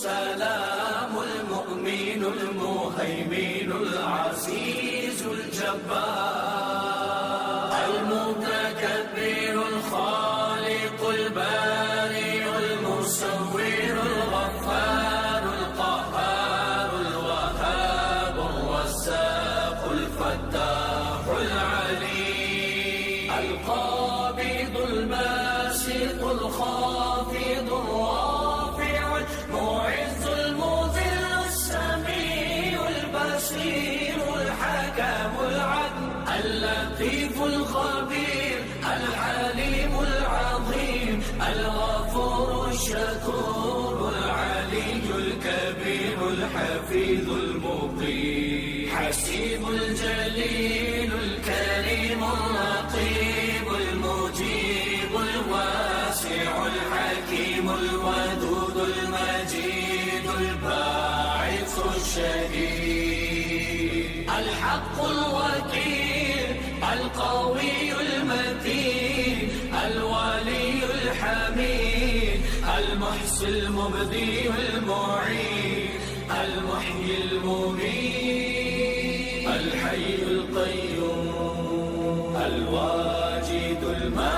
والسلام المؤمن المهيمن العزيز الجبار المتكبر الخالق البارئ المصور الغفار القهار الوهاب الرزاق الفتاح العليم القابض الباسط الخافض الرافع المعز المذل السميع البصير الحكم العدل اللطيف الخبير الحليم العظيم الغفور الشكور العلي الكبير الحفيظ المقيم حسيب الجليل الكريم الرقيب المجيب الواسع الحكيم الودود المجيد الباعث الشهيد الحق الوكيل القوي المتين الولي الحميد المحصي المبدي المعيد المحيي المميت الحي القيوم الوارث